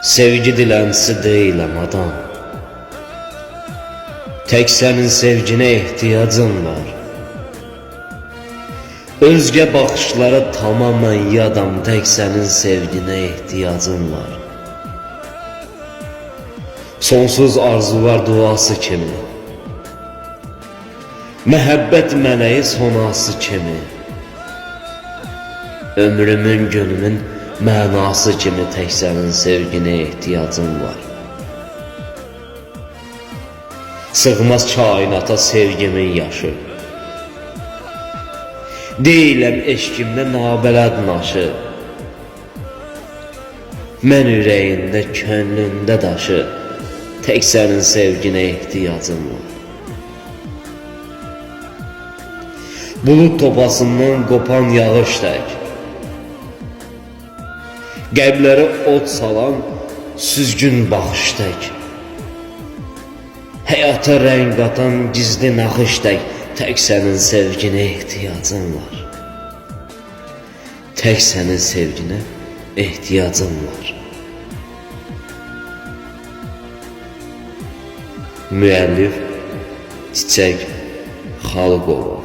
Sevgi dilencisi değilim adam. Tek senin sevgine ihtiyacım var. Özge bakışlara tamamen yadam, tek senin sevgine ihtiyacım var. Sonsuz arzular duası kimi, məhəbbət mələyi sonası kimi, ömrümün günümün mənası kimi tek senin sevgine ihtiyacım var. Sığmaz kainata sevgimin yaşı, deyiləm eşkimdə nabələd naşı. Mən ürəyində, könlündə daşı, tek senin sevgine ihtiyacım var. Bulut topasından qopan yağış tək, qəlblərə od salan süzgün baxış tək, həyata rəng qatan gizli naxış tək, tek senin sevgine ihtiyacım var. Tek senin sevgine ihtiyacım var. Müəllif Çiçək Xalıqova.